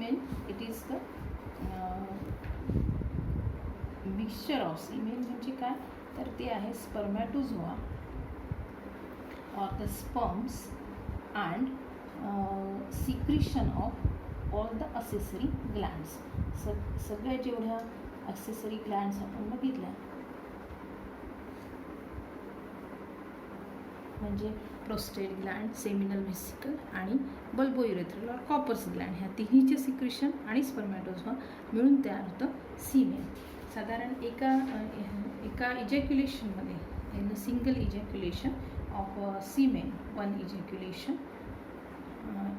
semen, it is the mixture of semen म्हणजे काय तर ते आहे स्पर्मॅटोझोआ or the sperms and secretion of all the accessory glands. सगळ्या जेवढ्या accessory glands आपण बघितल्या म्हणजे प्रोस्टेट ग्लँड, सेमिनल व्हेसिकल आणि बल्बोयुरेथ्रल और कॉपर्स ग्लँड ह्या तिन्हीचे सिक्रेशन आणि स्पर्मॅटोझोआ मिळून तयार होतं सीमेन. साधारण एका इजॅक्युलेशनमध्ये in a single ejaculation of semen, one ejaculation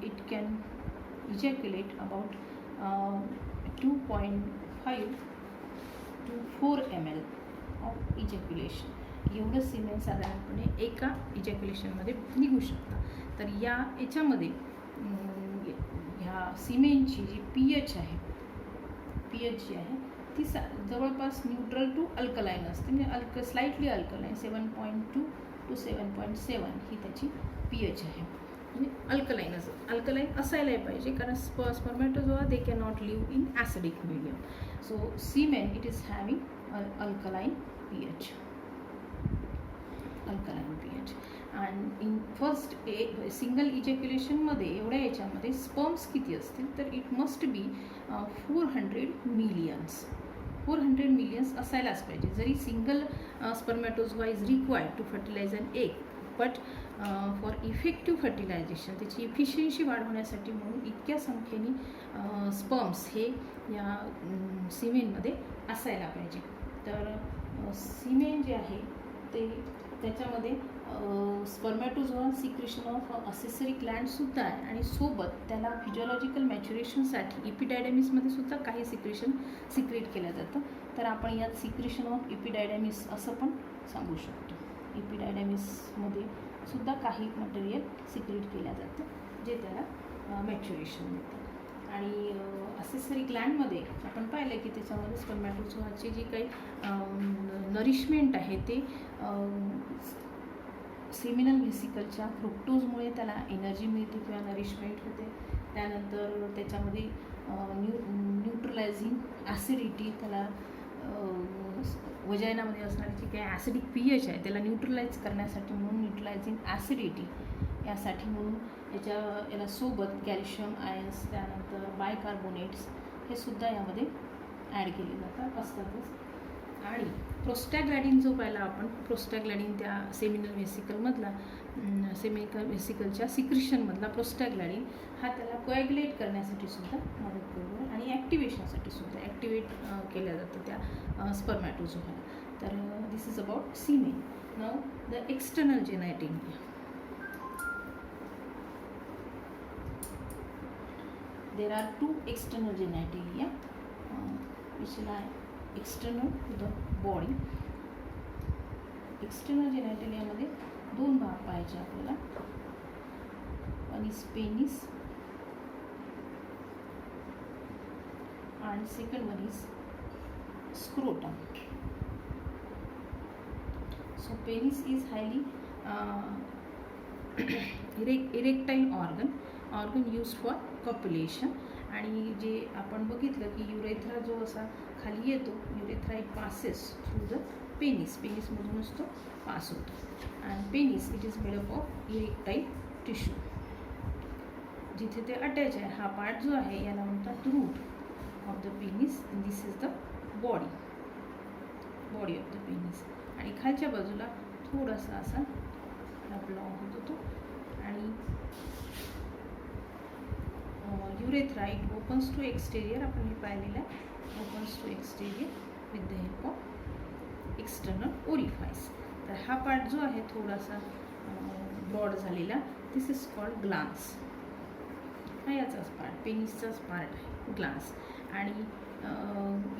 it can ejaculate about 2.5 to 4 ml of ejaculation. एवढं सिमेन साधारणपणे एका इजॅक्युलेशनमध्ये निघू शकतं. तर याच्यामध्ये ह्या सिमेनची जी पीएच जी आहे ती जवळपास न्यूट्रल टू अल्कलाईन असते, म्हणजे स्लाइटली अल्कलाईन 7.2 to 7.7 ही त्याची पीएच आहे. म्हणजे अल्कलाईन असायलाही पाहिजे कारण spermatozoa they can not live in acidic medium. So semen it is having alkaline pH. And in first single इजॅक्युलेशनमध्ये एवढ्या याच्यामध्ये स्पर्म्स किती असतील तर it must be 400 millions. 400 millions असायलाच पाहिजे. जरी single spermatozoa is required to fertilize an egg, but for effective fertilization त्याची इफिशियन्सी वाढवण्यासाठी म्हणून इतक्या संख्येने स्पर्म्स हे या सिमेनमध्ये असायला पाहिजे. तर सिमेन जे आहे ते त्याच्यामध्ये स्पर्मॅटोझोआ सिक्रेशन ऑफ असेसरी ग्लँडसुद्धा आहे आणि सोबत त्याला फिजिओलॉजिकल मॅच्युरेशनसाठी इपिडायडॅमिसमध्ये सुद्धा काही सिक्रेट केलं जातं. तर आपण यात सिक्रेशन ऑफ इपिडायडॅमिस असं पण सांगू शकतो. इपिडायडॅमिसमध्ये सुद्धा काही मटेरियल सिक्रेट केलं जातं जे त्याला मॅच्युरेशन देतं. आणि असेसरी ग्लँडमध्ये आपण पाहिलं की त्याच्यामध्ये स्पर्मॅटोझोआचे जे काही नरिशमेंट आहे ते सेमिनल व्हेसिकलच्या फ्रुक्टोजमुळे त्याला एनर्जी मिळते किंवा नरिशमेंट होते. त्यानंतर त्याच्यामध्ये न्यूट्रलायझिंग ॲसिडिटी, त्याला वजायनामध्ये असणारी जी काही ॲसिडिक पीएच आहे त्याला न्यूट्रलाइज करण्यासाठी म्हणून न्यूट्रलायझिंग ॲसिडिटी यासाठी म्हणून याला सोबत कॅल्शियम आयन्स, त्यानंतर बायकार्बोनेट्स हे सुद्धा यामध्ये ॲड केले असतातच. आणि प्रोस्टॅग्लॅडिन जो पाहिला आपण, प्रोस्टॅग्लॅडिन त्या सेमिनल व्हेसिकलच्या सिक्रिशनमधला प्रोस्टॅग्लॅडिन हा त्याला कोॲग्युलेट करण्यासाठी सुद्धा मदत करतो आणि ॲक्टिवेशनसाठी सुद्धा ॲक्टिवेट केलं जातं त्या स्पर्मॅटोझोआला. तर this is about semen. Now the external genitalia. There are two external genitalia which lie external to the body. External जेनायटेलियामध्ये दोन भाग पाहिजे आपल्याला. One is penis and second one is scrotum. So penis is highly erectile organ used for copulation. आणि जे आपण बघितलं की युरेथ्रा जो असा खाली येतो, urethra it passes through the पेनिसमधूनच तो पास होतो. And penis it is made up of erectile tissue. जिथे ते अटॅच आहे हा पार्ट जो आहे याला म्हणतात root of the penis. This is the body of the penis. आणि खालच्या बाजूला थोडासा असा ब्लॉक होतो तो. आणि urethra it opens to exterior. आपण हे पाहिलेलं आहे, opens to exterior with the help of external orifice. तर हा पार्ट जो आहे थोडासा ब्रॉड झालेला, दिस इज कॉल्ड ग्लान्स. हा याचाच पार्ट, पेनिसचाच पार्ट आहे ग्लान्स. आणि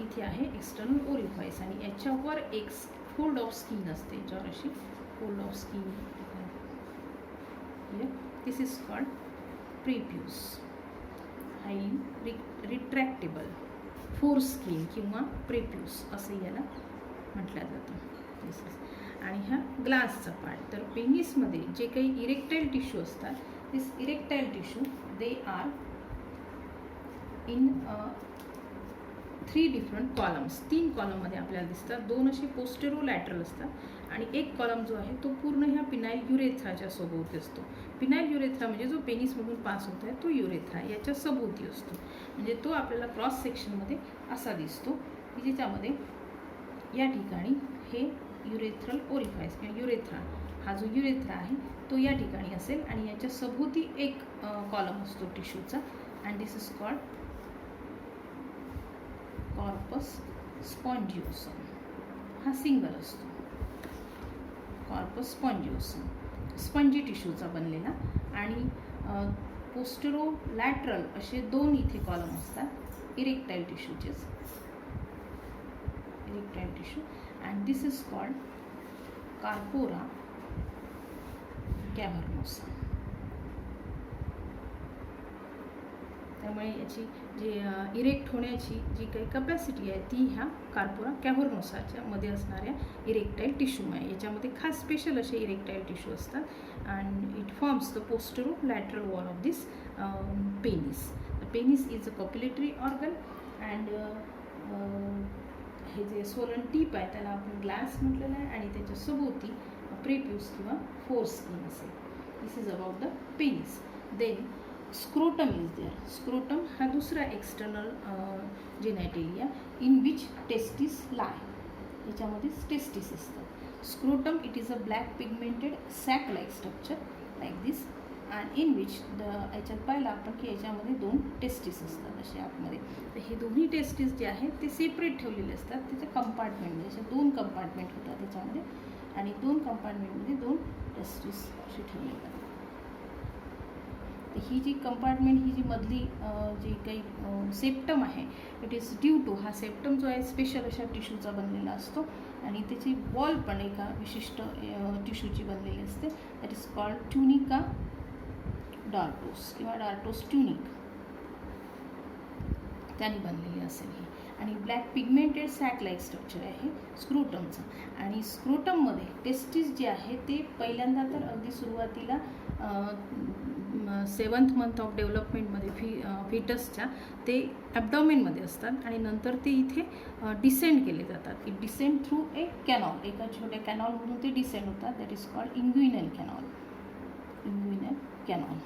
इथे आहे एक्सटर्नल ओरिफाइस आणि याच्यावर एक फोल्ड ऑफ स्किन असते, याच्यावर अशी fold of skin. This is called prepuce. Highly retractable foreskin किंवा प्रेप्यूस असं याला म्हटलं जातं. आणि हा ग्लासचा पार्ट. तर पेनिसमध्ये जे काही इरेक्टाईल टिश्यू असतात, this erectile tissue they are in 3 different columns. 3 कॉलममध्ये आपल्याला दिसतात. 2 असे पोस्टेरोलॅटरल असतात आणि एक कॉलम जो आहे तो पूर्ण ह्या पिनाईल युरेथ्राच्या सभोवती असतो. पिनाईल युरेथ्रा म्हणजे जो पेनिसमधून पास होत आहे तो युरेथ्रा याच्या सभोवती असतो. म्हणजे तो आपल्याला क्रॉस सेक्शनमध्ये असा दिसतो की ज्याच्यामध्ये या ठिकाणी हे युरेथ्रल ओरिफाईस किंवा युरेथ्रा, हा जो युरेथ्रा आहे तो या ठिकाणी असेल आणि याच्या सभोवती एक कॉलम असतो टिश्यूचा and this is called corpus spongiosum. हा सिंगल असतो. कॉर्पस स्पॉन्जिओसम स्पंजी टिश्यूचा बनलेला आणि पोस्टेरोलॅटरल असे 2 इथे कॉलम असतात इरेक्टाईल टिश्यूचेच. Erectile tissue and this is called corpora cavernosa. त्यामुळे याची जी इरेक्ट होण्याची जी काही कपॅसिटी आहे ती ह्या कार्पोरा कॅव्हर्नोसाच्या मध्ये असणाऱ्या इरेक्टाईल टिश्यू आहे. याच्यामध्ये खास स्पेशल असे इरेक्टाईल टिश्यू असतात and it forms the posterolateral wall of this penis. The penis is a copulatory organ and हे जे सोलन टीप आहे त्याला आपण ग्लास म्हटलेलं आहे आणि त्याच्या सभोवती प्रेप्यूस किंवा फोरस्किन असेल. This is about the penis. Then scrotum is there. Scrotum हा दुसरा external genitalia in which testis lie. याच्यामध्येच टेस्टिस असतं. Scrotum it is a black pigmented sac like structure like this and in which याच्यात पाहिलं आपण की याच्यामध्ये 2 testis असतात असे आतमध्ये. तर हे दोन्ही टेस्टिस जे आहेत ते सेपरेट ठेवलेले असतात. त्याचे कंपार्टमेंटमध्ये असे 2 कंपार्टमेंट होतात त्याच्यामध्ये आणि 2 कंपार्टमेंटमध्ये 2 टेस्टिस असे ठेवले जातात. ही जी कंपार्टमेंट, ही जी मधली जी काही सेप्टम आहे इट इज ड्यू टू, हा सेप्टम जो आहे स्पेशल अशा टिश्यूचा बनलेला असतो आणि त्याची वॉल पण एका विशिष्ट टिश्यूची बनलेली असते. That is called tunica dartos किंवा डार्टोस ट्युनिक, त्याने बनलेली असेल ही. आणि black pigmented sac like structure आहे स्क्रोटमचं. आणि स्क्रोटममध्ये टेस्टिस जे आहे ते पहिल्यांदा तर अगदी सुरुवातीला 7th मंथ ऑफ डेव्हलपमेंटमध्ये फिटसच्या ते ॲब्डॉमेनमध्ये असतात आणि नंतर ते इथे डिसेंड केले जातात. It descend through a canal, एका छोट्या कॅनॉलमधून ते डिसेंड होतात. That is called inguinal canal. Inguinal canal.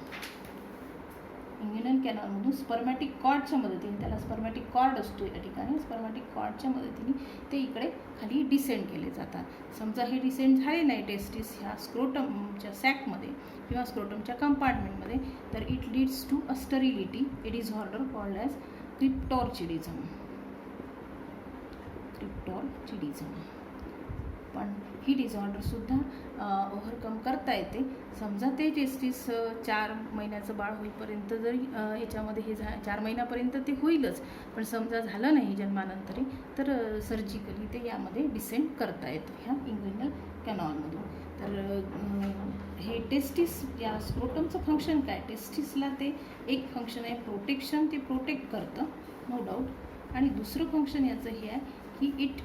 Inguinal कॅनॉलमधून स्पर्मॅटिक कॉर्डच्या मदतीने, त्याला स्पर्मॅटिक कॉर्ड असतो या ठिकाणी, स्पर्मॅटिक कॉर्डच्या मदतीने ते इकडे खाली डिसेंड केले जातात. समजा हे डिसेंड झाले नाही टेस्टिस ह्या स्क्रोटमच्या सॅकमध्ये किंवा स्क्रोटमच्या कंपार्टमेंटमध्ये तर it leads to a sterility. A disorder called as cryptorchidism. Cryptorchidism. पण ही डिसऑर्डरसुद्धा ओव्हरकम करता येते. समजा ते टेस्टिस 4 महिन्याचं बाळ होईपर्यंत जरी याच्यामध्ये हे 4 महिन्यापर्यंत ते होईलच, पण समजा झालं नाही जन्मानंतरी तर सर्जिकली ते यामध्ये डिसेंड करता येतं ह्या इंग्युइनल कॅनॉलमधून. तर हे टेस्टिस या स्क्रोटमचं फंक्शन काय, टेस्टिसला ते एक फंक्शन आहे प्रोटेक्शन, ते प्रोटेक्ट करतं नो डाऊट. आणि दुसरं फंक्शन याचं हे आहे की इट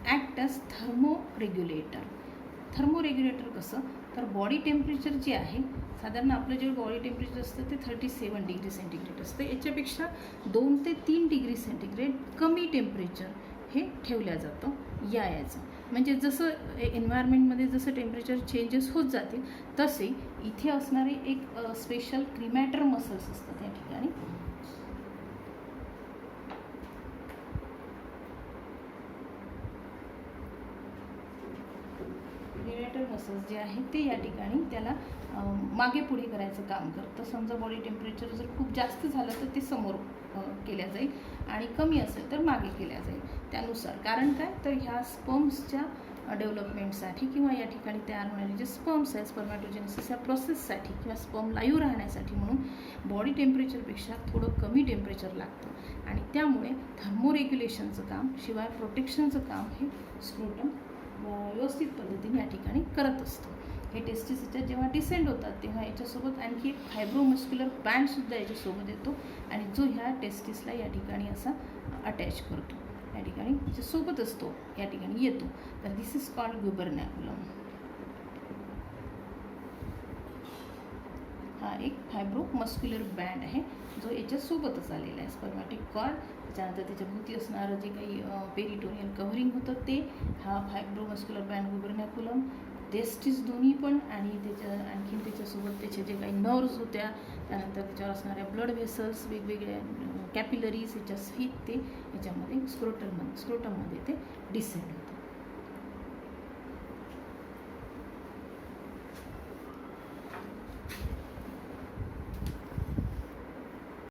ॲक्ट ॲज थर्मोरेग्युलेटर. थर्मोरेग्युलेटर कसं, तर बॉडी टेम्परेचर जे आहे साधारण आपलं जे बॉडी टेम्परेचर असतं ते 37 डिग्री सेंटीग्रेड असतं. याच्यापेक्षा 2 ते 3 डिग्री सेंटीग्रेड कमी टेम्परेचर हे ठेवलं जातं याचं. म्हणजे जसं एन्व्हायरमेंटमध्ये जसं टेम्परेचर चेंजेस होत जातील तसे इथे असणारे एक स्पेशल क्रिमॅटर मसल्स असतात या ठिकाणी. क्रिमॅटर मसल्स जे आहेत ते या ठिकाणी त्याला मागे पुढे करायचं काम करतं. समजा बॉडी टेम्परेचर जर खूप जास्त झालं तर ते समोर केल्या जाईल आणि कमी असेल तर मागे केल्या जाईल त्यानुसार. कारण काय, तर ह्या स्पर्म्सच्या डेव्हलपमेंटसाठी किंवा या ठिकाणी तयार होणारे जे स्पर्म्स आहेत स्पर्मॅटोजेनेसिस या प्रोसेससाठी किंवा स्पर्म लाईव्ह राहण्यासाठी म्हणून बॉडी टेम्परेचरपेक्षा थोडं कमी टेम्परेचर लागतं आणि त्यामुळे थर्मोरेग्युलेशनचं काम शिवाय प्रोटेक्शनचं काम हे स्क्रोटम व्यवस्थित पद्धतीने या ठिकाणी करत असतो. हे टेस्टिसच्या जेव्हा डिसेंड होतात तेव्हा याच्यासोबत आणखी एक फायब्रोमस्क्युलर बँडसुद्धा याच्यासोबत येतो आणि जो ह्या टेस्टिसला या ठिकाणी असा अटॅच करतो, या ठिकाणी त्याच्यासोबतच तो या ठिकाणी येतो. तर दिस इज कॉल्ड ग्युबर्नॅक्युलम. हा एक फायब्रोमस्क्युलर बँड आहे जो याच्यासोबतच आलेला आहे. स्पर्मॅटिक कॉर्ड, त्याच्यानंतर त्याच्याभोवती असणारं जे काही पेरिटोनियल कव्हरिंग होतं ते, हा फायब्रोमस्क्युलर बँड गुबर्नॅक्युलम, टेस्टिस दोन्ही पण, आणि आणखीन त्याच्यासोबत त्याचे जे काही नर्व्स होत्या, त्यानंतर त्याच्यावर असणाऱ्या ब्लड व्हेसल्स, वेगवेगळ्या कॅपिलरीज याच्या सहित ते याच्यामध्ये स्क्रोटममध्ये ते डिसेंड होतं.